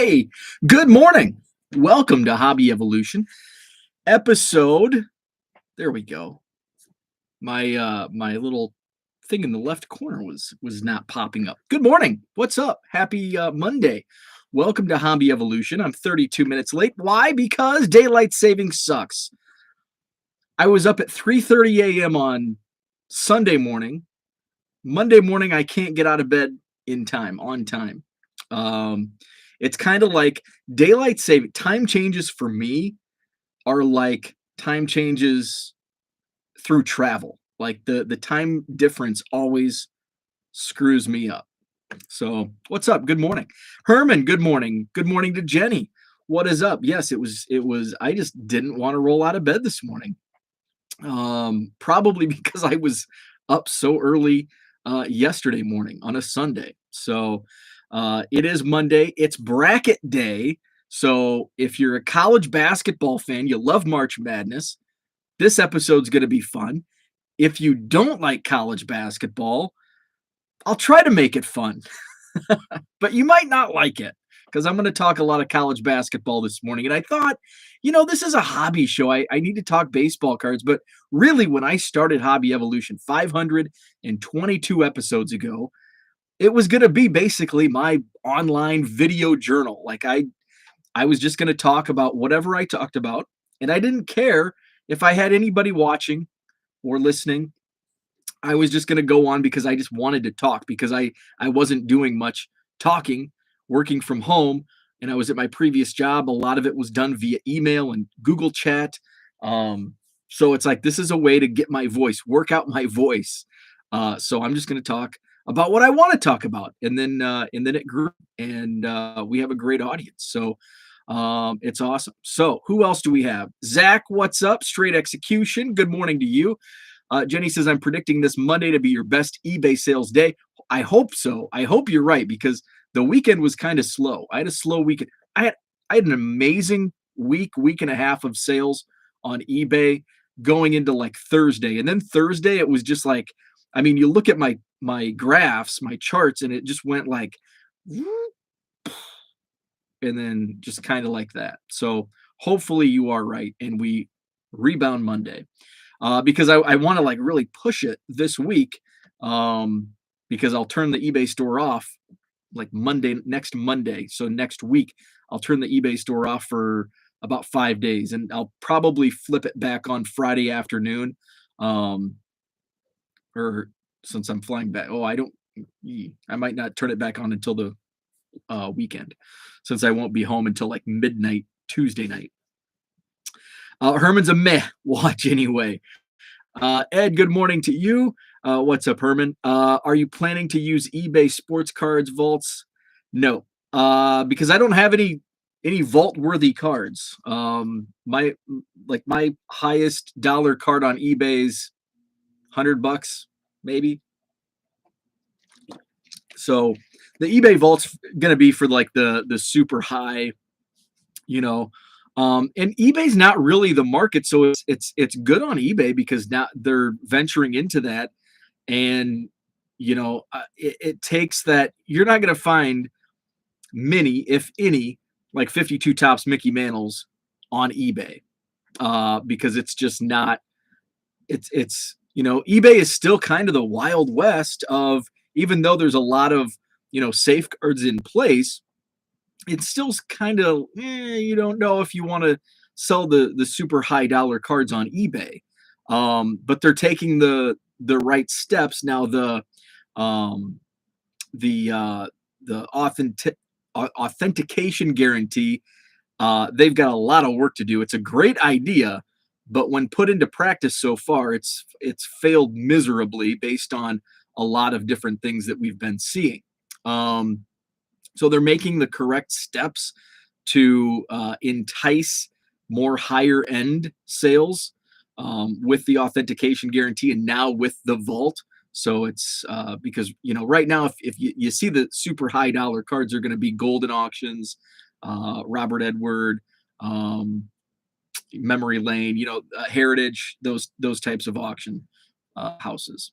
Hey, good morning. Welcome to Hobby Evolution episode. There we go. My little thing in the left corner was not popping up. Good morning. What's up? Happy Monday. Welcome to Hobby Evolution. I'm 32 minutes late. Why? Because daylight savings sucks. I was up at 3:30 a.m. on Sunday morning. Monday morning, I can't get out of bed on time. It's kind of like daylight saving time changes for me are like time changes through travel. Like the time difference always screws me up. So what's up? Good morning. Herman, good morning. Good morning to Jenny. What is up? Yes, it was I just didn't want to roll out of bed this morning. Probably because I was up so early yesterday morning on a Sunday. So it is Monday. It's bracket day. So if you're a college basketball fan, you love March Madness, this episode's going to be fun. If you don't like college basketball, I'll try to make it fun, but you might not like it because I'm going to talk a lot of college basketball this morning. And I thought, this is a hobby show. I need to talk baseball cards. But really, when I started Hobby Evolution 522 episodes ago, it was going to be basically my online video journal. Like I was just going to talk about whatever I talked about. And I didn't care if I had anybody watching or listening. I was just going to go on because I just wanted to talk because I wasn't doing much talking, working from home, and I was at my previous job. A lot of it was done via email and Google Chat. So it's like this is a way to get my voice, work out my voice. So I'm just going to talk about what I want to talk about, and then it grew, and we have a great audience. So it's awesome. So who else do we have? Zach, what's up? Straight Execution. Good morning to you. Jenny says, I'm predicting this Monday to be your best eBay sales day. I hope so. I hope you're right because the weekend was kind of slow. I had a slow weekend. I had an amazing week and a half of sales on eBay going into like Thursday. And then Thursday, it was just like, you look at my graphs, my charts, and it just went like, and then just kind of like that. So hopefully you are right and we rebound Monday. Because I want to like really push it this week because I'll turn the eBay store off like next Monday. So next week, I'll turn the eBay store off for about 5 days and I'll probably flip it back on Friday afternoon. Or since I'm flying back. I might not turn it back on until the weekend since I won't be home until like midnight Tuesday night. Herman's a meh watch anyway. Ed, good morning to you. What's up, Herman? Are you planning to use eBay sports cards vaults? No, because I don't have any vault-worthy cards. My highest dollar card on eBay's $100, maybe. So the eBay vault's gonna be for like the super high, and eBay's not really the market, so it's good on eBay because now they're venturing into that, and it takes that. You're not going to find many, if any, like 52 tops Mickey Mantles on eBay because it's just not. It's eBay is still kind of the Wild West of, even though there's a lot of safeguards in place. It's still kind of you don't know if you want to sell the super high dollar cards on eBay, but they're taking the right steps now. The authentication guarantee, they've got a lot of work to do. It's a great idea, but when put into practice so far, it's failed miserably based on a lot of different things that we've been seeing. So they're making the correct steps to entice more higher end sales with the authentication guarantee and now with the vault. So it's because, right now, if you see the super high dollar cards are going to be Golden Auctions, Robert Edward, Memory Lane, Heritage, those types of auction houses.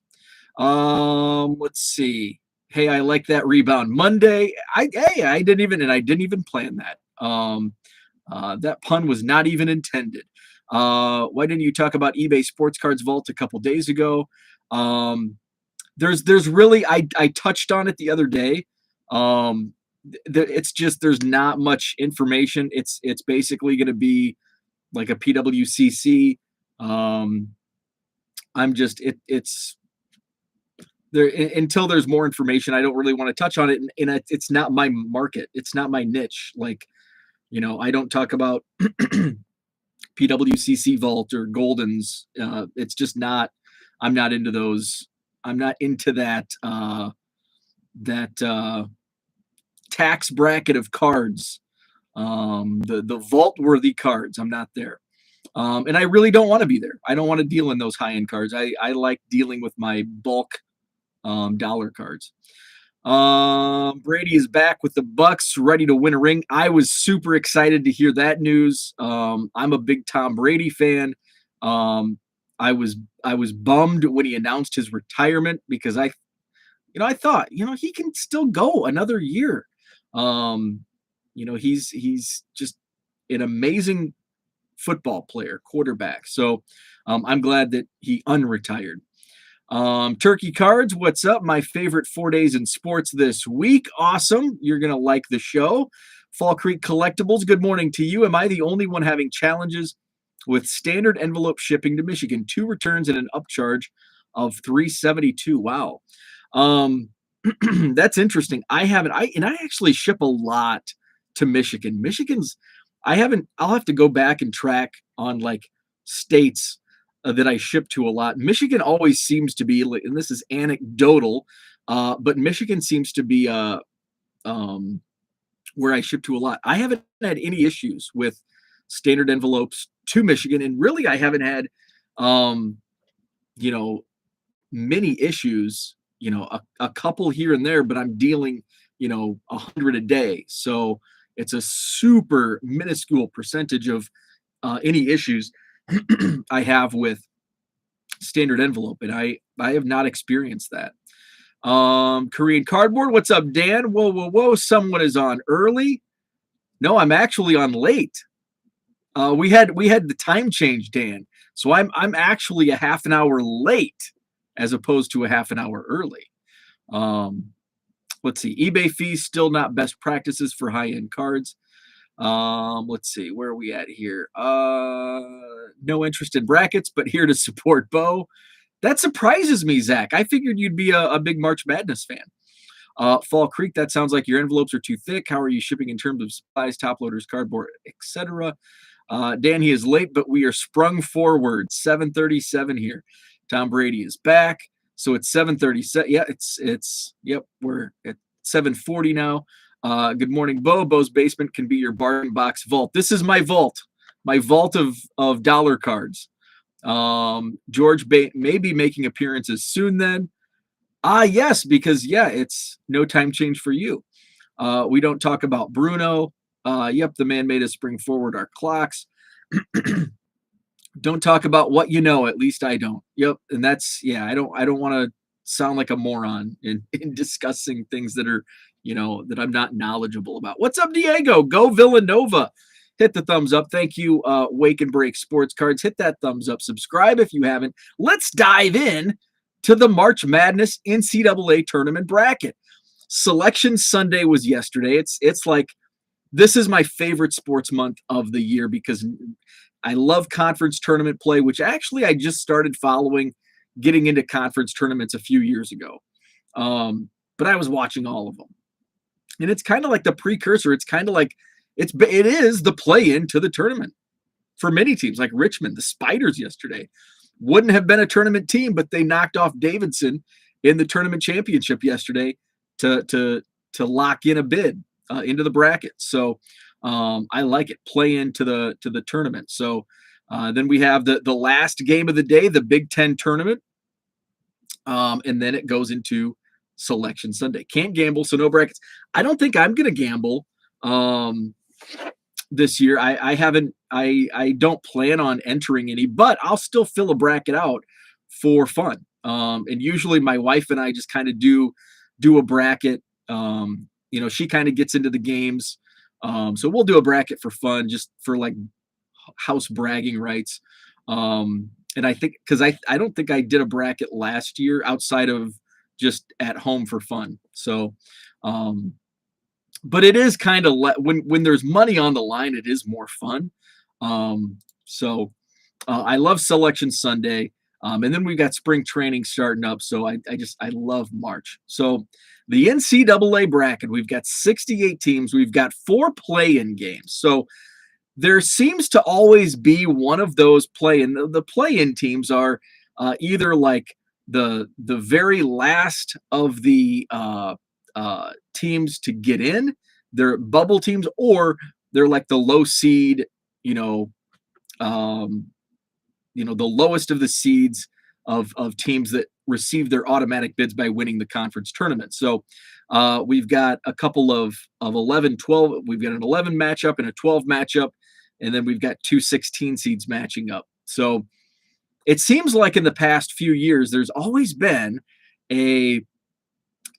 Let's see. Hey, I like that rebound. Monday, I didn't even plan that. That pun was not even intended. Why didn't you talk about eBay Sports Cards Vault a couple days ago? There's really I touched on it the other day. It's just there's not much information. It's basically going to be like a PWCC. I'm just it's there until there's more information. I don't really want to touch on it, and it's not my market. It's not my niche. Like, I don't talk about PWCC Vault or Goldens. It's just not. I'm not into those. I'm not into that tax bracket of cards. The vault worthy cards. I'm not there. And I really don't want to be there. I don't want to deal in those high end cards. I like dealing with my bulk dollar cards. Brady is back with the Bucks, ready to win a ring. I was super excited to hear that news. I'm a big Tom Brady fan. I was bummed when he announced his retirement because I thought, he can still go another year. He's just an amazing football player, quarterback. So I'm glad that he unretired. Turkey Cards, what's up? My favorite 4 days in sports this week. Awesome. You're going to like the show. Fall Creek Collectibles, good morning to you. Am I the only one having challenges with standard envelope shipping to Michigan? 2 returns and an upcharge of $372. Wow. That's interesting. I actually ship a lot to Michigan. I'll have to go back and track on like states that I ship to a lot. Michigan always seems to be, and this is anecdotal, but Michigan seems to be where I ship to a lot. I haven't had any issues with standard envelopes to Michigan, and really I haven't had, many issues. A couple here and there, but I'm dealing, 100 a day. So it's a super minuscule percentage of any issues I have with standard envelope, and I have not experienced that. Korean Cardboard, what's up, Dan? Whoa! Someone is on early. No, I'm actually on late. We had the time change, Dan. So I'm actually a half an hour late as opposed to a half an hour early. Let's see. eBay fees still not best practices for high-end cards. Let's see. Where are we at here? No interest in brackets, but here to support Bo. That surprises me, Zach. I figured you'd be a big March Madness fan. Fall Creek, that sounds like your envelopes are too thick. How are you shipping in terms of supplies, top loaders, cardboard, etc.? Dan, he is late, but we are sprung forward. 7:37 here. Tom Brady is back. So it's 7:37. Yeah, we're at 7:40 now. Good morning, Bo. Bo's basement can be your bargain box vault. This is my vault of dollar cards. George may be making appearances soon then. Yes, because it's no time change for you. We don't talk about Bruno. Yep, the man made us bring forward our clocks. Don't talk about what you know. At least I don't. Yep, and that's I don't want to sound like a moron in discussing things that are that I'm not knowledgeable about. What's up, Diego? Go Villanova. Hit the thumbs up. Thank you, Wake and Break Sports Cards. Hit that thumbs up. Subscribe if you haven't. Let's dive in to the March Madness NCAA Tournament bracket. Selection Sunday was yesterday. It's like this is my favorite sports month of the year because I love conference tournament play, which actually I just started following, getting into conference tournaments a few years ago. But I was watching all of them. And it's kind of like the precursor. It's kind of like it is the play-in to the tournament for many teams like Richmond. The Spiders yesterday wouldn't have been a tournament team, but they knocked off Davidson in the tournament championship yesterday to lock in a bid into the bracket. So I like it. Play into the tournament. So then we have the last game of the day, the Big Ten tournament, and then it goes into Selection Sunday. Can't gamble, so no brackets. I don't think I'm going to gamble this year. I haven't. I don't plan on entering any, but I'll still fill a bracket out for fun. And usually my wife and I just kind of do do a bracket. She kind of gets into the games. So we'll do a bracket for fun, just for like house bragging rights. And I think because I don't think I did a bracket last year outside of just at home for fun. So, but it is kind of when there's money on the line, it is more fun. So I love Selection Sunday. And then we've got spring training starting up. So I love March. So the NCAA bracket, we've got 68 teams. We've got 4 play-in games. So there seems to always be one of those play-in. The play-in teams are either like the very last of the teams to get in. They're bubble teams, or they're like the low seed, the lowest of the seeds of teams that receive their automatic bids by winning the conference tournament. So we've got a couple of 11, 12. We've got an 11 matchup and a 12 matchup, and then we've got 2 16 seeds matching up. So it seems like in the past few years, there's always been a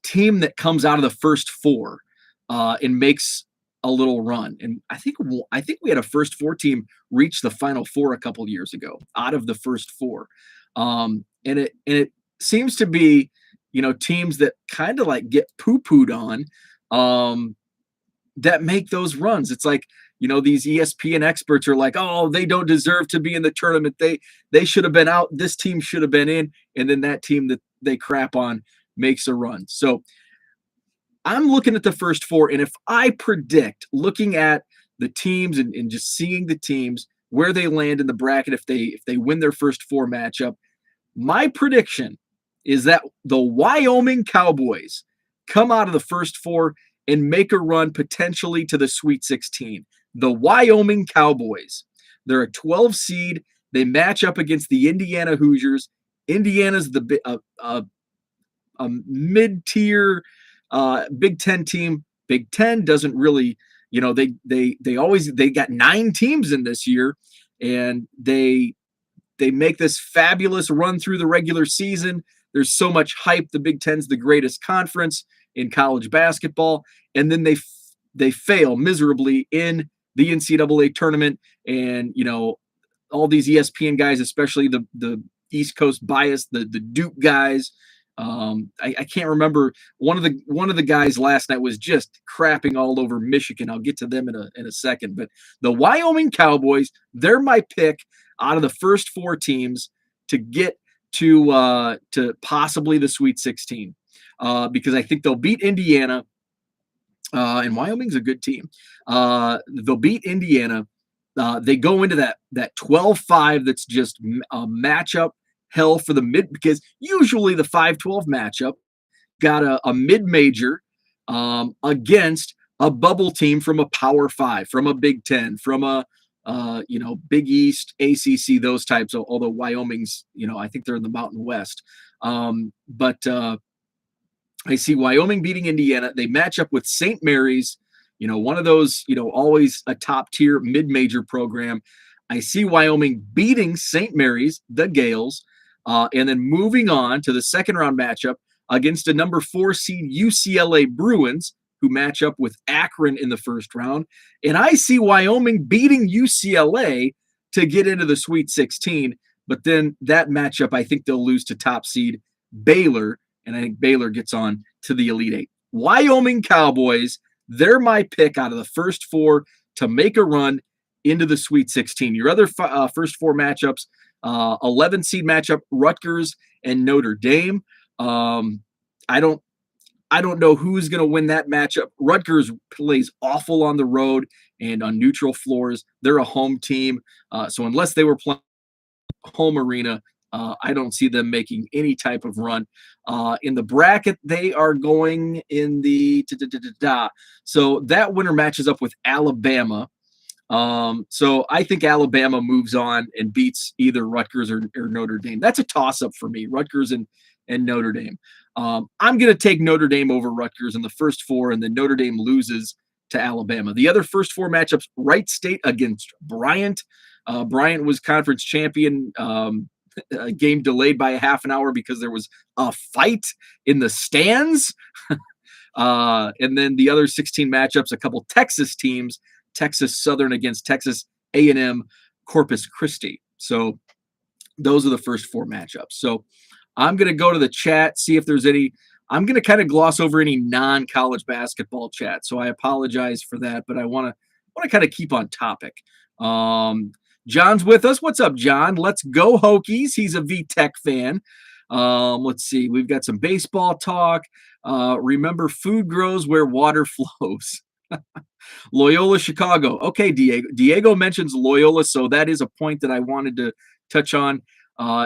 team that comes out of the first 4 and makes a little run. And I think we had a first 4 team reach the Final Four a couple years ago out of the first 4. And it seems to be, teams that kind of like get poo-pooed on that make those runs. It's like, these ESPN experts are like, oh, they don't deserve to be in the tournament. They should have been out. This team should have been in. And then that team that they crap on makes a run. So I'm looking at the first 4, and if I predict, looking at the teams and just seeing the teams where they land in the bracket, if they win their first 4 matchup, my prediction is that the Wyoming Cowboys come out of the first 4 and make a run potentially to the Sweet 16. The Wyoming Cowboys. They're a 12 seed. They match up against the Indiana Hoosiers. Indiana's a mid-tier Big Ten team. Big Ten doesn't really, they got 9 teams in this year, and they make this fabulous run through the regular season. There's so much hype. The Big Ten's the greatest conference in college basketball, and then they fail miserably in the NCAA tournament. And all these ESPN guys, especially the East Coast bias, the Duke guys. I can't remember, one of the guys last night was just crapping all over Michigan. I'll get to them in a second. But the Wyoming Cowboys, they're my pick out of the first 4 teams to get to possibly the Sweet 16, because I think they'll beat Indiana. And Wyoming's a good team. They'll beat Indiana. They go into that 12-5 that's just a matchup hell for the mid, because usually the 5-12 matchup got a mid-major against a bubble team from a Power 5, from a Big Ten, from a Big East, ACC, those types. Although Wyoming's, I think they're in the Mountain West. But I see Wyoming beating Indiana. They match up with St. Mary's, one of those, always a top tier mid-major program. I see Wyoming beating St. Mary's, the Gales, and then moving on to the second round matchup against a number 4 seed UCLA Bruins, who match up with Akron in the first round. And I see Wyoming beating UCLA to get into the Sweet 16. But then that matchup, I think they'll lose to top seed Baylor. And I think Baylor gets on to the Elite 8. Wyoming Cowboys, they're my pick out of the first 4 to make a run into the Sweet 16. Your other first 4 matchups, 11 seed matchup, Rutgers and Notre Dame. I don't know who's going to win that matchup. Rutgers plays awful on the road and on neutral floors. They're a home team. So unless they were playing home arena, I don't see them making any type of run. In the bracket, they are going in the So that winner matches up with Alabama. So I think Alabama moves on and beats either Rutgers or Notre Dame. That's a toss-up for me, Rutgers and Notre Dame. I'm going to take Notre Dame over Rutgers in the first 4, and then Notre Dame loses to Alabama. The other first 4 matchups, Wright State against Bryant. Bryant was conference champion game delayed by a half an hour because there was a fight in the stands. And then the other 16 matchups, a couple Texas teams, Texas Southern against Texas A&M Corpus Christi. So those are the first 4 matchups. So I'm going to go to the chat, see if there's any. I'm going to kind of gloss over any non-college basketball chat. So I apologize for that, but I want to kind of keep on topic. John's with us. What's up, John? Let's go Hokies. He's a VTech fan. Let's see. We've got some baseball talk. Remember, food grows where water flows. Loyola, Chicago. Okay, Diego. Diego mentions Loyola, so that is a point that I wanted to touch on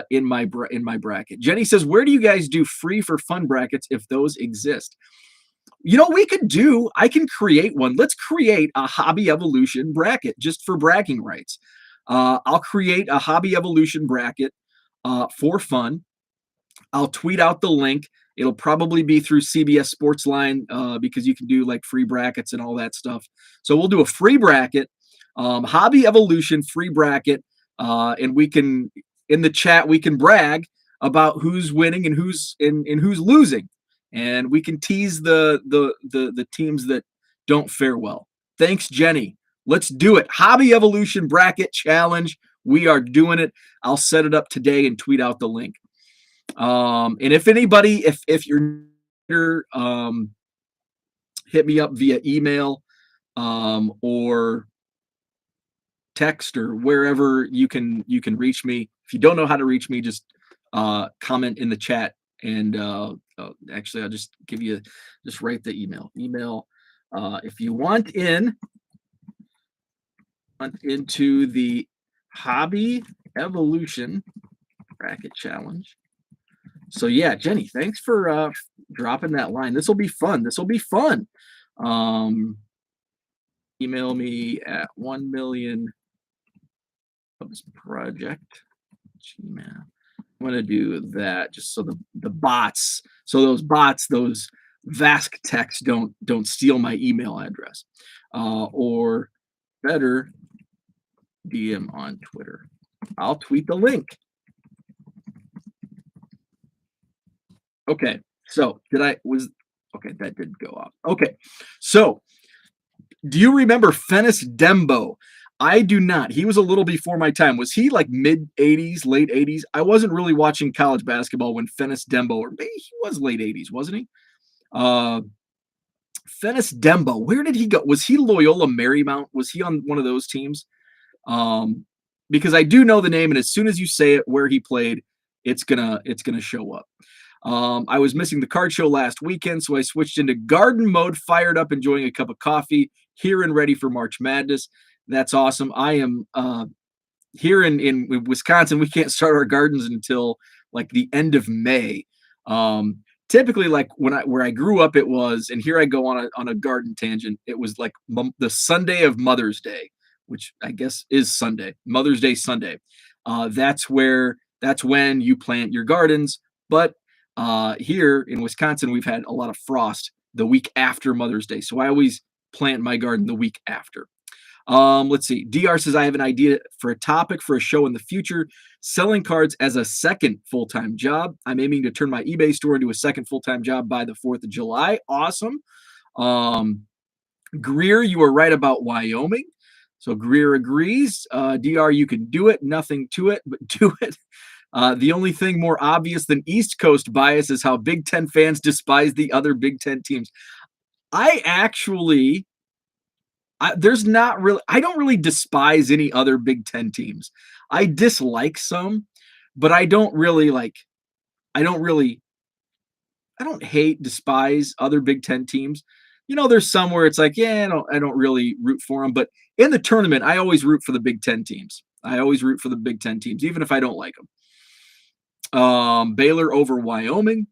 in my bracket. Jenny says, where do you guys do free for fun brackets if those exist? I can create one. Let's create a Hobby Evolution bracket just for bragging rights. I'll create a Hobby Evolution bracket for fun. I'll tweet out the link. It'll probably be through CBS Sportsline because you can do like free brackets and all that stuff. So we'll do a free bracket, Hobby Evolution free bracket, and we can, in the chat, we can brag about who's winning and who's losing, and we can tease the teams that don't fare well. Thanks, Jenny. Let's do it. Hobby Evolution bracket challenge. We are doing it. I'll set it up today and tweet out the link. And if anybody, if you're hit me up via email or text or wherever you can reach me. If you don't know how to reach me, just comment in the chat, and actually I'll just write the email. If you want into the Hobby Evolution bracket challenge. So yeah, Jenny, thanks for dropping that line. This will be fun. Email me at 1 million project Gmail. I'm gonna do that just so the bots, those Vask texts don't steal my email address, or better, DM on Twitter. I'll tweet the link. Okay, so that didn't go off. Okay, so do you remember Fennis Dembo? I do not. He was a little before my time. Was he like mid 80s, late 80s? I wasn't really watching college basketball when Fennis Dembo, or maybe he was late 80s, wasn't he? Fennis Dembo, where did he go? Was he Loyola Marymount? Was he on one of those teams? Because I do know the name, and as soon as you say it, where he played, it's gonna show up. I was missing the card show last weekend, so I switched into garden mode, fired up, enjoying a cup of coffee, here and ready for March Madness. That's awesome. I am here in Wisconsin. We can't start our gardens until like the end of May. Typically, like where I grew up, it was, and here I go on a garden tangent. It was like the Sunday of Mother's Day, which I guess is Sunday, Mother's Day Sunday. That's when you plant your gardens. But here in Wisconsin, we've had a lot of frost the week after Mother's Day, so I always plant my garden the week after. Let's see. DR says, I have an idea for a topic for a show in the future. Selling cards as a second full-time job. I'm aiming to turn my eBay store into a second full-time job by the 4th of July. Awesome. Greer, you were right about Wyoming. So Greer agrees. DR, you can do it. Nothing to it, but do it. The only thing more obvious than East Coast bias is how Big Ten fans despise the other Big Ten teams. I don't really despise any other Big Ten teams. I dislike some, but I don't despise other Big Ten teams. There's some where it's like, yeah, I don't really root for them. But in the tournament, I always root for the Big Ten teams. Even if I don't like them. Baylor over Wyoming.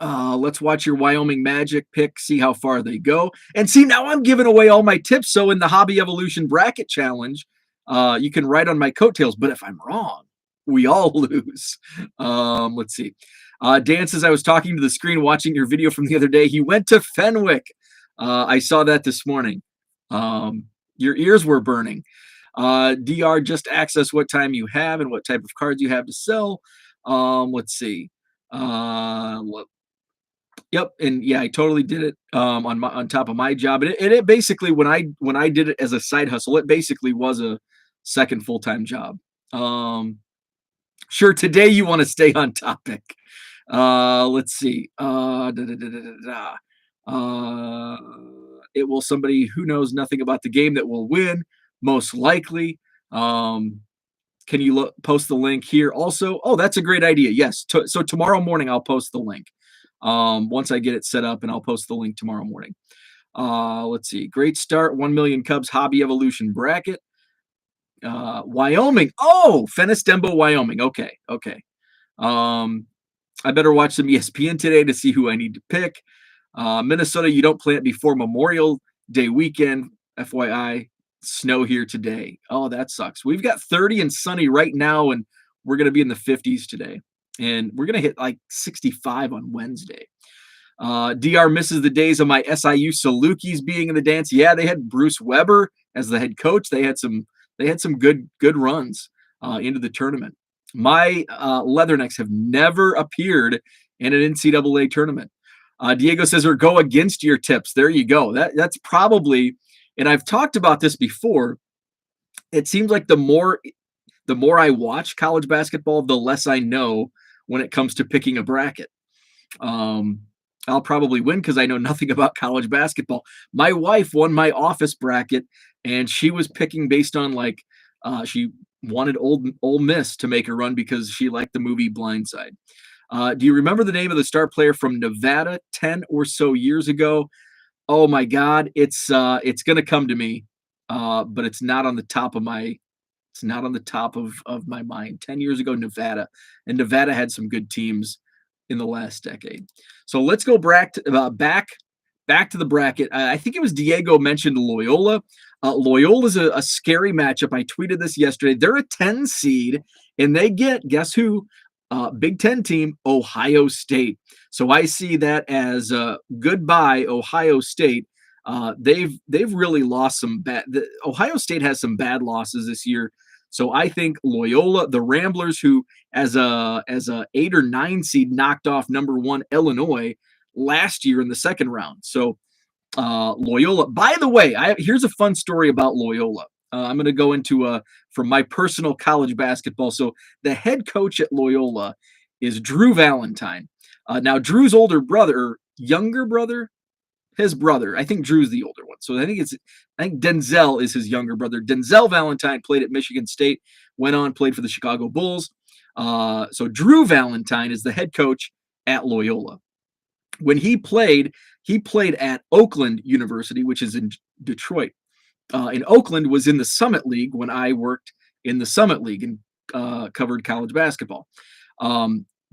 Let's watch your Wyoming Magic pick, see how far they go. And see, now I'm giving away all my tips. So in the Hobby Evolution Bracket Challenge, you can write on my coattails. But if I'm wrong, we all lose. Let's see. Dan says, I was talking to the screen watching your video from the other day. He went to Fenwick. I saw that this morning. Your ears were burning. DR just access what time you have and what type of cards you have to sell. Let's see. Yep, and yeah, I totally did it on top of my job, and it basically when I did it as a side hustle, it basically was a second full time job. Um, sure, today you want to stay on topic. Let's see. Uh, it will somebody who knows nothing about the game that will win, most likely. Um, can you post the link here also? Oh, that's a great idea. Yes. So tomorrow morning I'll post the link. Once I get it set up, and I'll post the link tomorrow morning. Let's see. Great start. 1 million Cubs hobby evolution bracket. Wyoming. Oh, Fennis-Dembo, Wyoming. Okay. I better watch some ESPN today to see who I need to pick. Minnesota, you don't plant before Memorial Day weekend. FYI, snow here today. Oh, that sucks. We've got 30 and sunny right now, and we're going to be in the 50s today. And we're going to hit like 65 on Wednesday. DR misses the days of my SIU Salukis being in the dance. Yeah, they had Bruce Weber as the head coach. They had some good runs into the tournament. My Leathernecks have never appeared in an NCAA tournament. Diego says, or go against your tips. There you go. That's probably, and I've talked about this before. It seems like the more I watch college basketball, the less I know when it comes to picking a bracket. I'll probably win because I know nothing about college basketball. My wife won my office bracket, and she was picking based on she wanted Ole Miss to make a run because she liked the movie Blindside. Do you remember the name of the star player from Nevada 10 or so years ago? Oh my God, it's going to come to me, but it's not on the top of my mind. 10 years ago, Nevada, and Nevada had some good teams in the last decade. So let's go back to the bracket. I think it was Diego mentioned Loyola. Loyola is a scary matchup. I tweeted this yesterday. They're a 10 seed, and they get, guess who? Big Ten team, Ohio State. So I see that as goodbye, Ohio State. They've really lost some bad. Ohio State has some bad losses this year. So I think Loyola, the Ramblers, who as a 8 or 9 seed knocked off number 1 Illinois last year in the second round. So Loyola. By the way, here's a fun story about Loyola. I'm going to go into from my personal college basketball. So the head coach at Loyola is Drew Valentine. Now Drew's younger brother, his brother. I think Drew's the older one. So I think Denzel is his younger brother. Denzel Valentine played at Michigan State, went on, played for the Chicago Bulls. So Drew Valentine is the head coach at Loyola. When he played at Oakland University, which is in Detroit. And Oakland was in the Summit League when I worked in the Summit League and covered college basketball.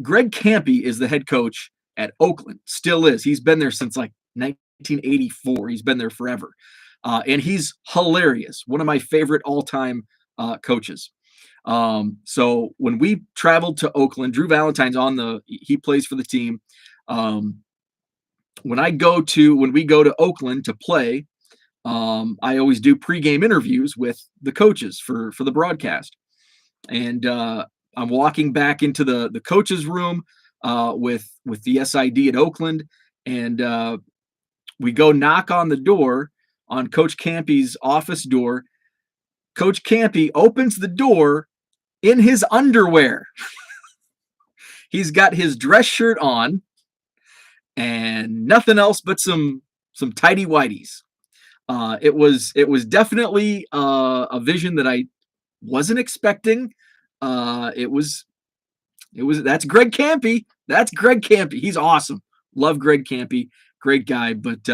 Greg Kampe is the head coach at Oakland, still is. He's been there since like 1984. He's been there forever. And he's hilarious. One of my favorite all-time coaches. So when we traveled to Oakland, Drew Valentine's he plays for the team. When we go to Oakland to play, I always do pregame interviews with the coaches for the broadcast. And I'm walking back into the coaches' room with the SID at Oakland, and we go knock on the door, on Coach Kampe's office door. Coach Kampe opens the door in his underwear. He's got his dress shirt on and nothing else but some tighty whities. It was definitely a vision that I wasn't expecting. That's Greg Kampe. That's Greg Kampe. He's awesome. Love Greg Kampe. Great guy. But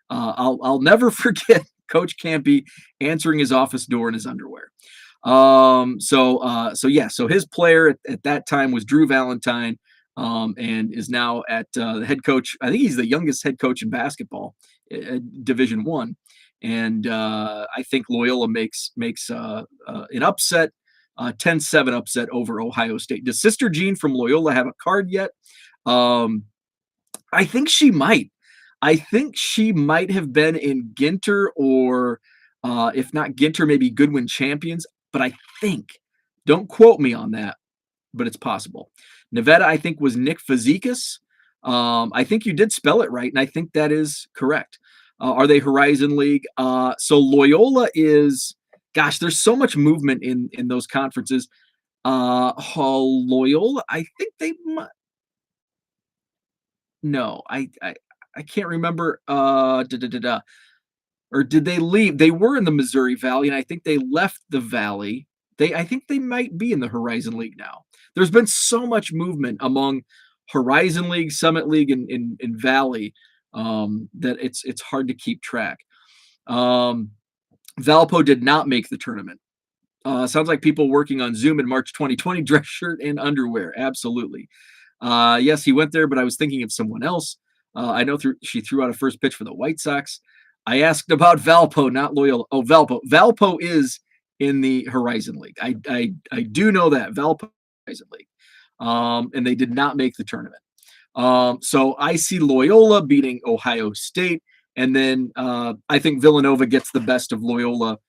I'll never forget Coach Kampe answering his office door in his underwear. So his player at that time was Drew Valentine, and is now at the head coach. I think he's the youngest head coach in basketball, Division I. And I think Loyola makes an upset, 10-7 upset over Ohio State. Does Sister Jean from Loyola have a card yet? I think she might. I think she might have been in Ginter or If not Ginter, maybe Goodwin champions. But I think, don't quote me on that, but it's possible. Nevada, I think, was Nick Fazekas. I think you did spell it right, and I think that is correct. Are they Horizon League? So Loyola is, gosh, there's so much movement in those conferences. Loyola, I think they might. No, I can't remember. Or did they leave? They were in the Missouri Valley, and I think they left the Valley. I think they might be in the Horizon League now. There's been so much movement among Horizon League, Summit League, and Valley that it's hard to keep track. Valpo did not make the tournament. Sounds like people working on Zoom in March 2020, dress shirt and underwear. Absolutely. Yes, he went there, but I was thinking of someone else. I know she threw out a first pitch for the White Sox. I asked about Valpo, not Loyola. Oh, Valpo. Valpo is in the Horizon League. I do know that Valpo Horizon League, and they did not make the tournament. So I see Loyola beating Ohio State, and then I think Villanova gets the best of Loyola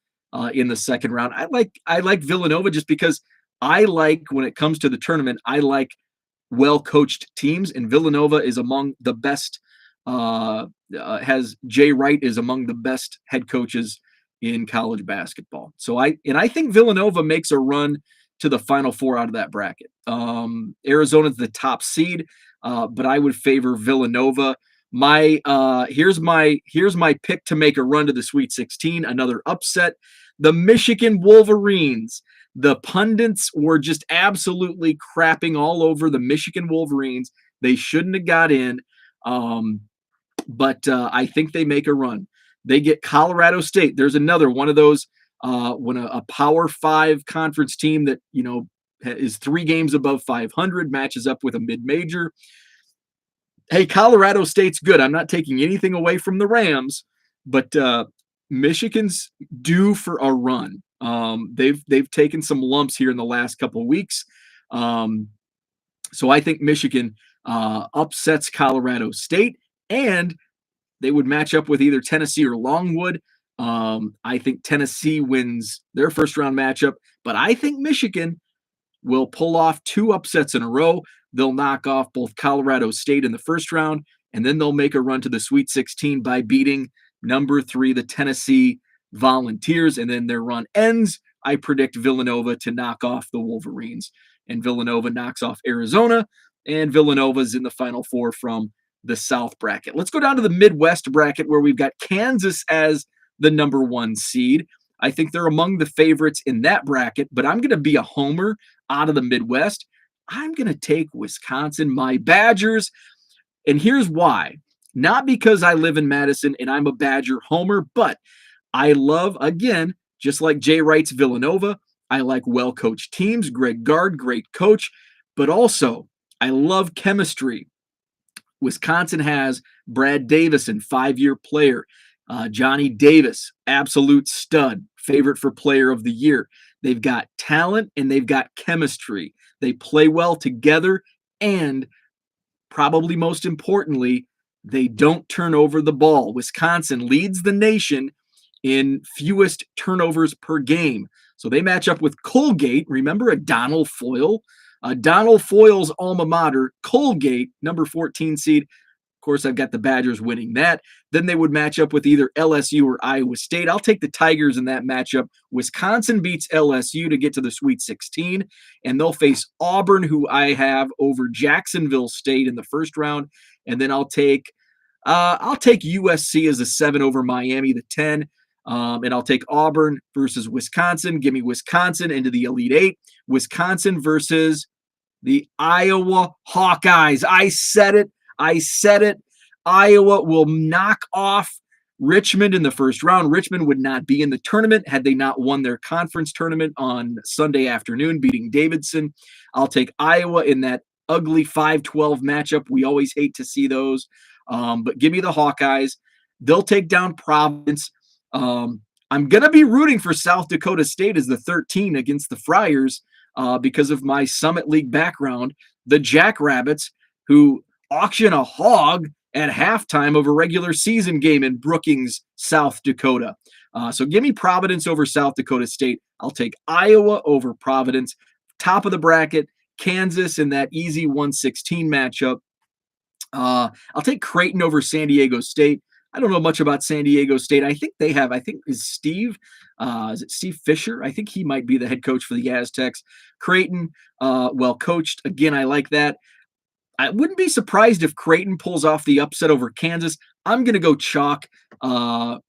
in the second round. I like Villanova just because I like, when it comes to the tournament, I like well-coached teams, and Villanova is among the best. Has Jay Wright is among the best head coaches in college basketball. So I think Villanova makes a run to the Final Four out of that bracket. Arizona's the top seed, but I would favor Villanova. Here's my pick to make a run to the Sweet 16. Another upset. The Michigan Wolverines. The pundits were just absolutely crapping all over the Michigan Wolverines. They shouldn't have got in. But I think they make a run. They get Colorado State. There's another one of those when a Power 5 conference team that, is 3 games above 500 matches up with a mid-major. Hey, Colorado State's good. I'm not taking anything away from the Rams, but Michigan's due for a run. They've taken some lumps here in the last couple of weeks. So I think Michigan upsets Colorado State, and they would match up with either Tennessee or Longwood. I think Tennessee wins their first round matchup, but I think Michigan will pull off 2 upsets in a row. They'll knock off both Colorado State in the first round, and then they'll make a run to the Sweet 16 by beating number 3, the Tennessee Volunteers, and then their run ends. I predict Villanova to knock off the Wolverines, and Villanova knocks off Arizona, and Villanova's in the Final Four from the South bracket. Let's go down to the Midwest bracket where we've got Kansas as the number 1 seed. I think they're among the favorites in that bracket, but I'm going to be a homer out of the Midwest. I'm going to take Wisconsin, my Badgers, and here's why. Not because I live in Madison and I'm a Badger homer, but I love, again, just like Jay Wright's Villanova, I like well-coached teams. Greg Gard, great coach, but also I love chemistry. Wisconsin has Brad Davison, 5-year player. Johnny Davis, absolute stud, favorite for player of the year. They've got talent and they've got chemistry. They play well together, and probably most importantly, they don't turn over the ball. Wisconsin leads the nation in fewest turnovers per game. So they match up with Colgate. Remember a Donald Foyle? Donald Foyle's alma mater, Colgate, number 14 seed. Of course, I've got the Badgers winning that. Then they would match up with either LSU or Iowa State. I'll take the Tigers in that matchup. Wisconsin beats LSU to get to the Sweet 16, and they'll face Auburn, who I have over Jacksonville State in the first round. And then I'll take USC as a 7 over Miami, the 10. And I'll take Auburn versus Wisconsin. Give me Wisconsin into the Elite 8. Wisconsin versus the Iowa Hawkeyes. I said it. Iowa will knock off Richmond in the first round. Richmond would not be in the tournament had they not won their conference tournament on Sunday afternoon, beating Davidson. I'll take Iowa in that ugly 5-12 matchup. We always hate to see those. But give me the Hawkeyes. They'll take down Providence. I'm going to be rooting for South Dakota State as the 13 against the Friars because of my Summit League background. The Jackrabbits, who auction a hog at halftime of a regular season game in Brookings, South Dakota. So give me Providence over South Dakota State. I'll take Iowa over Providence. Top of the bracket, Kansas in that easy 116 matchup. I'll take Creighton over San Diego State. I don't know much about San Diego State. I think is it Steve Fisher? I think he might be the head coach for the Aztecs. Creighton, well coached. Again, I like that. I wouldn't be surprised if Creighton pulls off the upset over Kansas. I'm going to go chalk, rock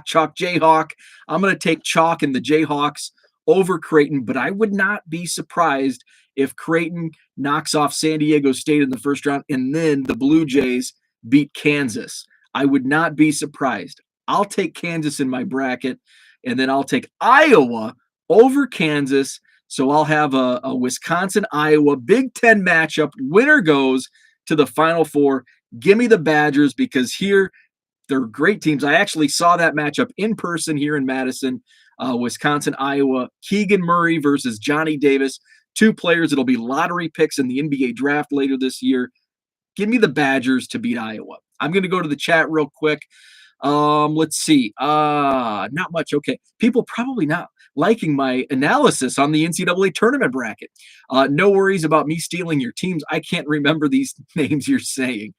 chalk Jayhawk. I'm going to take chalk in the Jayhawks over Creighton, but I would not be surprised if Creighton knocks off San Diego State in the first round and then the Blue Jays beat Kansas. I would not be surprised. I'll take Kansas in my bracket, and then I'll take Iowa over Kansas. So I'll have a Wisconsin-Iowa Big Ten matchup. Winner goes to the Final Four. Give me the Badgers because here they're great teams. I actually saw that matchup in person here in Madison. Wisconsin-Iowa. Keegan Murray versus Johnny Davis. Two players that'll be lottery picks in the NBA draft later this year. Give me the Badgers to beat Iowa. I'm going to go to the chat real quick. Let's see. Not much. Okay. People probably not liking my analysis on the NCAA tournament bracket. No worries about me stealing your teams. I can't remember these names you're saying.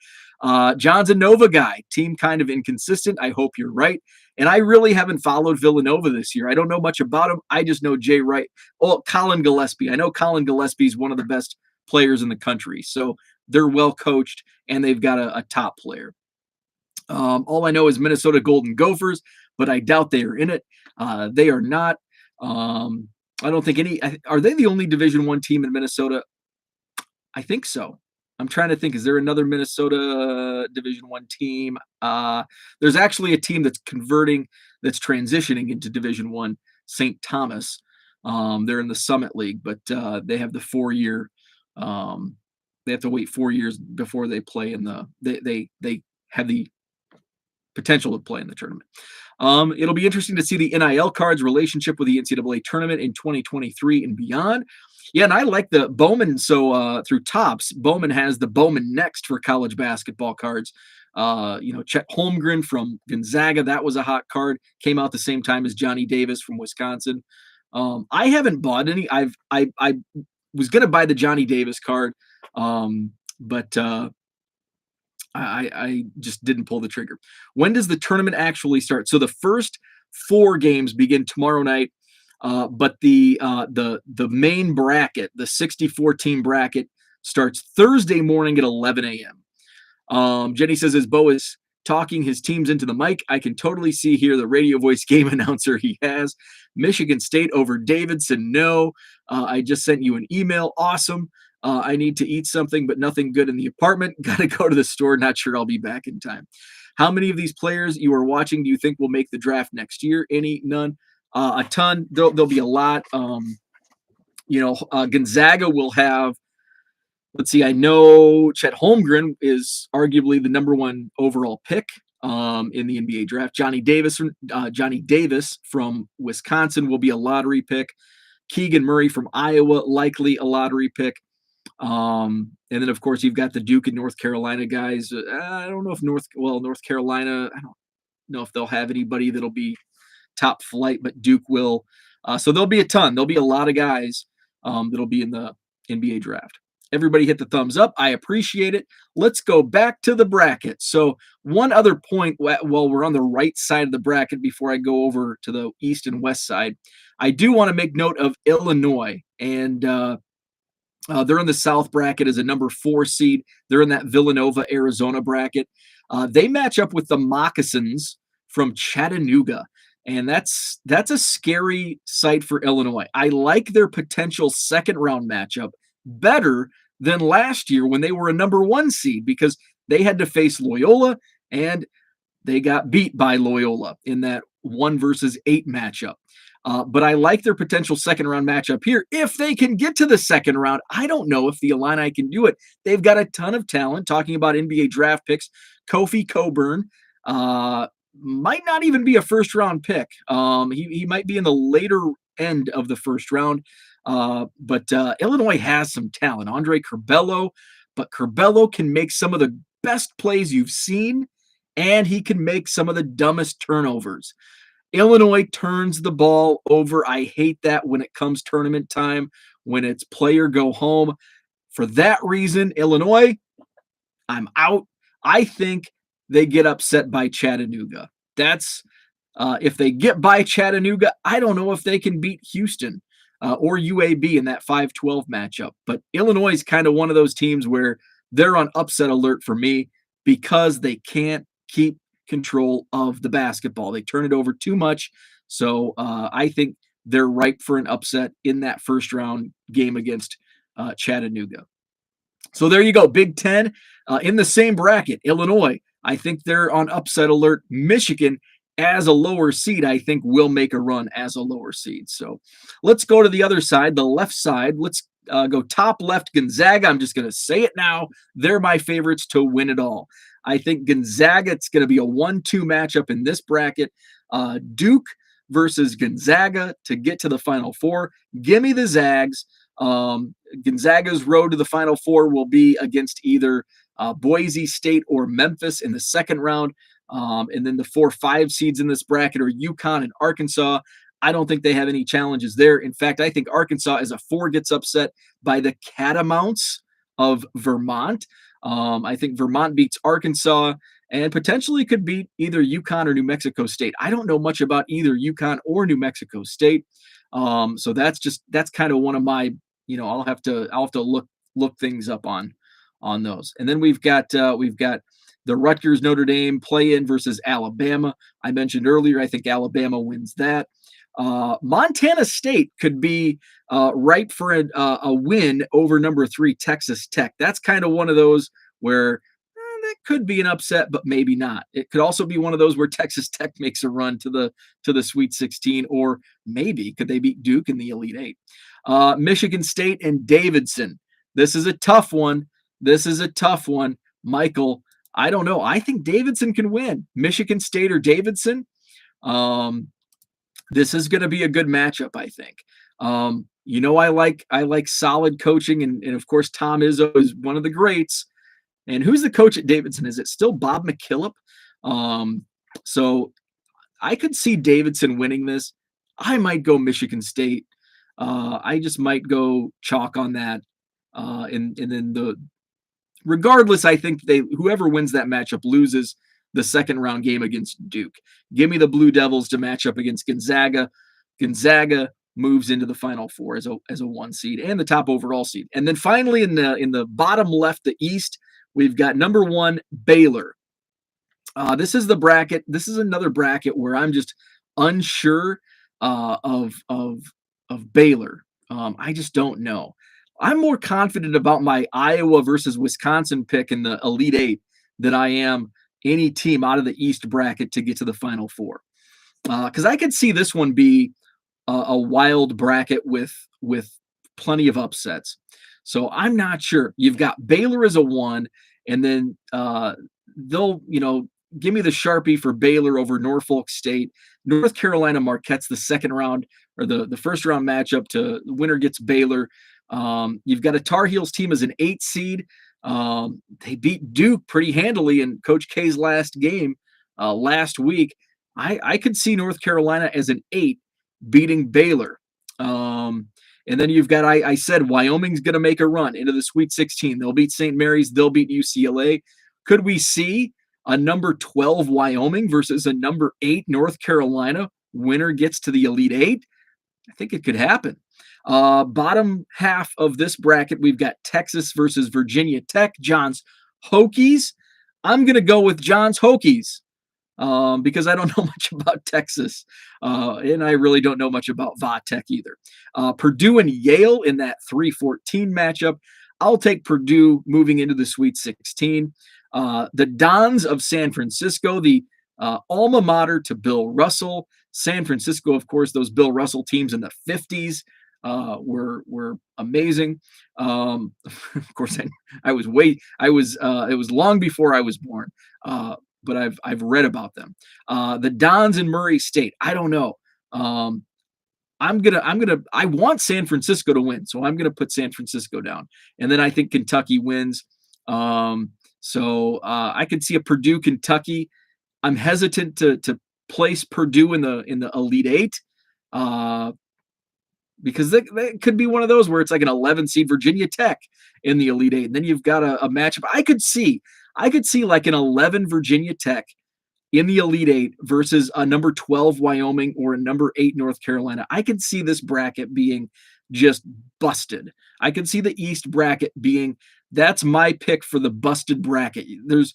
John's a Nova guy. Team kind of inconsistent. I hope you're right. And I really haven't followed Villanova this year. I don't know much about him. I just know Jay Wright. Oh, Colin Gillespie. I know Colin Gillespie is one of the best players in the country. So they're well coached and they've got a top player. All I know is Minnesota Golden Gophers, but I doubt they are in it. They are not. I don't think any. Are they the only Division I team in Minnesota? I think so. I'm trying to think. Is there another Minnesota Division I team? There's actually a team that's transitioning into Division I, St. Thomas. They're in the Summit League, but they have the 4-year. They have to wait 4 years before they play in the. They have the potential to play in the tournament. It'll be interesting to see the NIL cards relationship with the NCAA tournament in 2023 and beyond. Yeah, and I like the Bowman. So through Topps, Bowman has the Bowman Next for college basketball cards. Chet Holmgren from Gonzaga, that was a hot card. Came out the same time as Johnny Davis from Wisconsin. I haven't bought any. I was going to buy the Johnny Davis card, but I just didn't pull the trigger. When does the tournament actually start? So the first 4 games begin tomorrow night, but the main bracket, the 64-team bracket, starts Thursday morning at 11 a.m. Jenny says, as Bo is talking his teams into the mic, I can totally see here the radio voice game announcer he has. Michigan State over Davidson. No, I just sent you an email. Awesome. I need to eat something, but nothing good in the apartment. Got to go to the store. Not sure I'll be back in time. How many of these players you are watching do you think will make the draft next year? Any? None? A ton. There'll be a lot. Gonzaga will have, let's see, I know Chet Holmgren is arguably the number 1 overall pick in the NBA draft. Johnny Davis from Wisconsin will be a lottery pick. Keegan Murray from Iowa, likely a lottery pick. And then, of course, you've got the Duke and North Carolina guys. I don't know if North Carolina, I don't know if they'll have anybody that'll be top flight, but Duke will. So there'll be a ton. There'll be a lot of guys that'll be in the NBA draft. Everybody hit the thumbs up. I appreciate it. Let's go back to the bracket. So one other point while we're on the right side of the bracket before I go over to the east and west side, I do want to make note of Illinois. And they're in the South bracket as a number 4 seed. They're in that Villanova, Arizona bracket. They match up with the Moccasins from Chattanooga. And that's a scary sight for Illinois. I like their potential second round matchup better than last year when they were a number 1 seed because they had to face Loyola and they got beat by Loyola in that 1 versus 8 matchup. But I like their potential second round matchup here. If they can get to the second round, I don't know if the Illini can do it. They've got a ton of talent. Talking about NBA draft picks, Kofi Cockburn might not even be a first round pick. He might be in the later end of the first round. But Illinois has some talent. Andre Curbelo, but Curbelo can make some of the best plays you've seen, and he can make some of the dumbest turnovers. Illinois turns the ball over. I hate that when it comes tournament time, when it's play or go home. For that reason, Illinois, I'm out. I think they get upset by Chattanooga. That's if they get by Chattanooga, I don't know if they can beat Houston or UAB in that 5-12 matchup. But Illinois is kind of one of those teams where they're on upset alert for me because they can't keep control of the basketball. They turn it over too much. So I think they're ripe for an upset in that first round game against Chattanooga. So there you go, Big Ten in the same bracket. Illinois, I think they're on upset alert. Michigan, as a lower seed, I think will make a run as a lower seed. So let's go to the other side, the left side. Let's go top left, Gonzaga. I'm just going to say it now. They're my favorites to win it all. I think Gonzaga, it's going to be a 1-2 matchup in this bracket. Duke versus Gonzaga to get to the Final Four. Give me the Zags. Gonzaga's road to the Final Four will be against either Boise State or Memphis in the second round. And then the 4-5 seeds in this bracket are UConn and Arkansas. I don't think they have any challenges there. In fact, I think Arkansas as a 4 gets upset by the Catamounts of Vermont. I think Vermont beats Arkansas and potentially could beat either UConn or New Mexico State. I don't know much about either UConn or New Mexico State. So that's kind of one of my, I'll have to look things up on those. And then we've got the Rutgers Notre Dame play-in versus Alabama. I mentioned earlier, I think Alabama wins that. Montana State could be ripe for a win over number 3 Texas Tech. That's kind of one of those where that could be an upset, but maybe not. It could also be one of those where Texas Tech makes a run to the Sweet 16, or maybe could they beat Duke in the Elite 8? Michigan State and Davidson. This is a tough one. Michael, I don't know. I think Davidson can win. Michigan State or Davidson. This is going to be a good matchup, I think. I like solid coaching, and of course Tom Izzo is one of the greats. And who's the coach at Davidson? Is it still Bob McKillop? So I could see Davidson winning this. I might go Michigan State. I just might go chalk on that. And then regardless, I think whoever wins that matchup loses the second round game against Duke. Give me the Blue Devils to match up against Gonzaga. Gonzaga moves into the Final Four as a 1 seed and the top overall seed. And then finally in the bottom left, the East, we've got number 1 Baylor. This is the bracket. This is another bracket where I'm just unsure of Baylor. I just don't know. I'm more confident about my Iowa versus Wisconsin pick in the Elite 8 than I am any team out of the East bracket to get to the Final Four. Because I could see this one be a wild bracket with plenty of upsets. So I'm not sure. You've got Baylor as a 1, and then they'll, give me the Sharpie for Baylor over Norfolk State. North Carolina Marquette's the second round or the first round matchup. To the winner gets Baylor. You've got a Tar Heels team as an 8 seed. They beat Duke pretty handily in Coach K's last game last week. I could see North Carolina as an 8 beating Baylor. And then you've got, I said, Wyoming's going to make a run into the Sweet 16. They'll beat St. Mary's. They'll beat UCLA. Could we see a number 12 Wyoming versus a number 8 North Carolina? Winner gets to the Elite 8. I think it could happen. Bottom half of this bracket, we've got Texas versus Virginia Tech. John's Hokies. I'm going to go with John's Hokies because I don't know much about Texas, and I really don't know much about Va Tech either. Purdue and Yale in that 3-14 matchup. I'll take Purdue moving into the Sweet 16. The Dons of San Francisco, the alma mater to Bill Russell. San Francisco, of course, those Bill Russell teams in the 50s were amazing. Of course, it was long before I was born, but I've read about them. The Dons in Murray State. I don't know. I want San Francisco to win, so I'm gonna put San Francisco down, and then I think Kentucky wins. So I could see a Purdue Kentucky. I'm hesitant to place Purdue in the Elite Eight, because that could be one of those where it's like an 11 seed Virginia Tech in the Elite Eight, and then you've got a matchup. I could see like an 11 Virginia Tech in the Elite Eight versus a number 12 Wyoming or a number 8 North Carolina. I could see this bracket being just busted. I could see the East bracket being, that's my pick for the busted bracket. There's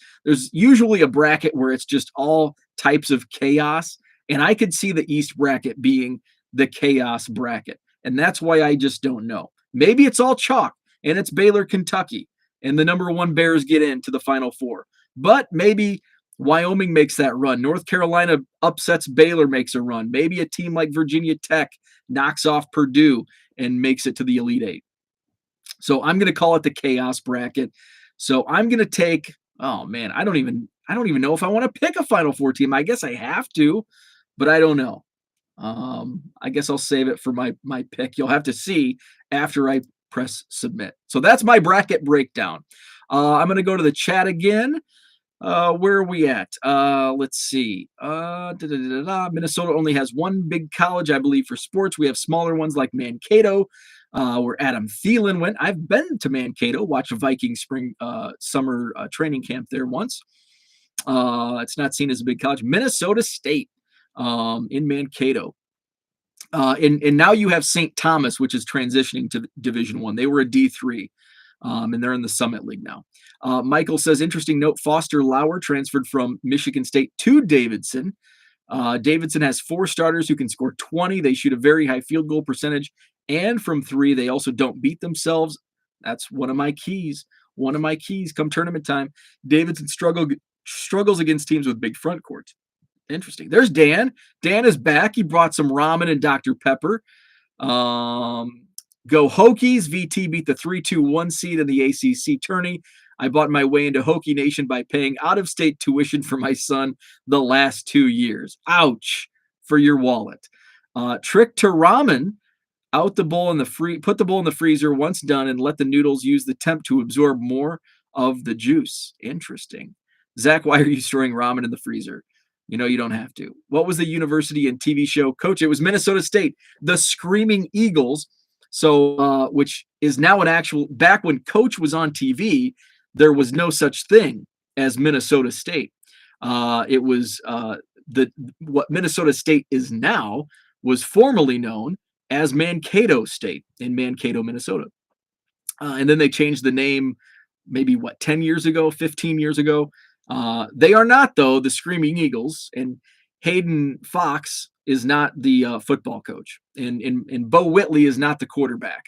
usually a bracket where it's just all types of chaos, and I could see the East bracket being the chaos bracket. And that's why I just don't know. Maybe it's all chalk and it's Baylor, Kentucky, and the number 1 Bears get into the Final Four. But maybe Wyoming makes that run. North Carolina upsets Baylor, makes a run. Maybe a team like Virginia Tech knocks off Purdue and makes it to the Elite Eight. So I'm going to call it the chaos bracket. So I'm going to take, oh man, I don't even know if I want to pick a Final Four team. I guess I have to, but I don't know. I guess I'll save it for my pick. You'll have to see after I press submit. So that's my bracket breakdown. I'm going to go to the chat again. Where are we at? Let's see. Minnesota only has one big college, I believe, for sports. We have smaller ones like Mankato, where Adam Thielen went. I've been to Mankato, watched a Viking summer training camp there once. It's not seen as a big college. Minnesota State in Mankato. And now you have St. Thomas, which is transitioning to Division I. They were a D3. And they're in the Summit League now. Michael says, interesting note, Foster Lauer transferred from Michigan State to Davidson. Davidson has 4 starters who can score 20. They shoot a very high field goal percentage. And from 3, they also don't beat themselves. That's one of my keys. One of my keys come tournament time. Davidson struggles against teams with big front courts. Interesting. There's Dan. Dan is back. He brought some ramen and Dr. Pepper. Go Hokies. VT beat the 3-2-1 seed in the ACC tourney. I bought my way into Hokie Nation by paying out-of-state tuition for my son the last 2 years. Ouch for your wallet. Trick to ramen. Put the bowl in the freezer once done and let the noodles use the temp to absorb more of the juice. Interesting. Zach, why are you storing ramen in the freezer? You know you don't have to. What was the university and TV show? Coach, it was Minnesota State. The Screaming Eagles. So, which is now an actual, back when Coach was on TV, there was no such thing as Minnesota State. It was what Minnesota State is now was formerly known as Mankato State in Mankato, Minnesota. And then they changed the name maybe 10 years ago, 15 years ago. They are not, though, the Screaming Eagles, and Hayden Fox is not the football coach, and Bo Whitley is not the quarterback.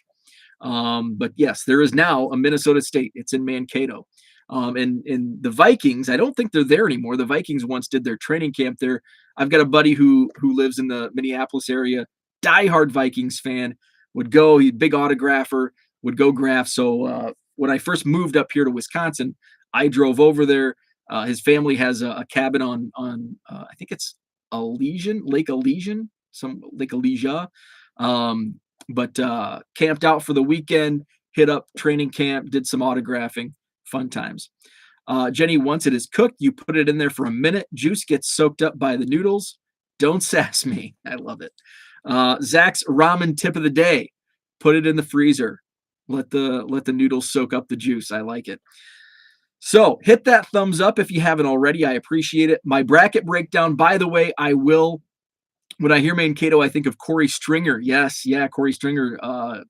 But yes, there is now a Minnesota State. It's in Mankato. And the Vikings, I don't think they're there anymore. The Vikings once did their training camp there. I've got a buddy who lives in the Minneapolis area, diehard Vikings fan, would go, he's a big autographer, would go graph. So when I first moved up here to Wisconsin, I drove over there. His family has a cabin on I think it's Lake Elysian, but camped out for the weekend, hit up training camp, did some autographing, fun times. Jenny, once it is cooked, you put it in there for a minute. Juice gets soaked up by the noodles. Don't sass me. I love it. Zach's ramen tip of the day: put it in the freezer. Let the noodles soak up the juice. I like it. So hit that thumbs up if you haven't already. I appreciate it. My bracket breakdown, by the way, when I hear Mankato, I think of Corey Stringer. Yes, Corey Stringer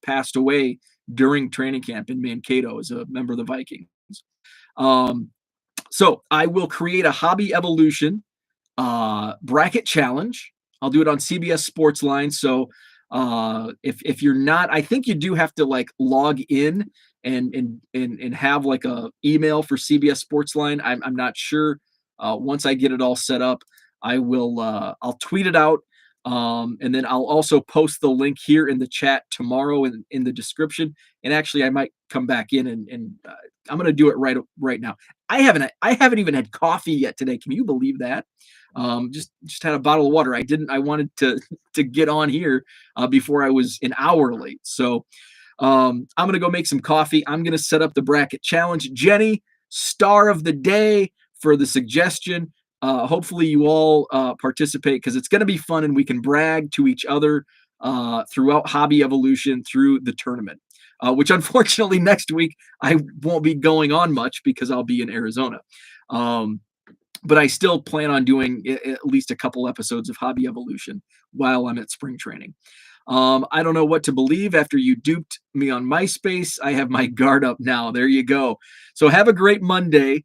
passed away during training camp in Mankato as a member of the Vikings. So I will create a Hobby Evolution bracket challenge. I'll do it on CBS Sportsline. So if you're not, I think you do have to log in and have a email for CBS Sportsline. I'm not sure. Once I get it all set up, I'll tweet it out. And then I'll also post the link here in the chat tomorrow in the description. And actually I might come back in and I'm going to do it right now. I haven't even had coffee yet today. Can you believe that? Just had a bottle of water. I wanted to get on here before I was an hour late. So I'm going to go make some coffee. I'm going to set up the bracket challenge. Jenny, star of the day for the suggestion. hopefully you all participate because it's going to be fun and we can brag to each other throughout hobby evolution through the tournament, which unfortunately next week I won't be going on much because I'll be in Arizona. But I still plan on doing at least a couple episodes of hobby evolution while I'm at spring training. I don't know what to believe after you duped me on MySpace. I have my guard up now. There you go. So have a great Monday.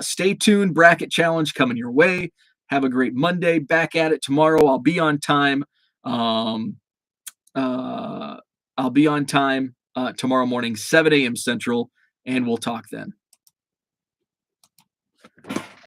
Stay tuned. Bracket challenge coming your way. Have a great Monday. Back at it tomorrow. I'll be on time. I'll be on time tomorrow morning, 7 a.m. Central, and we'll talk then.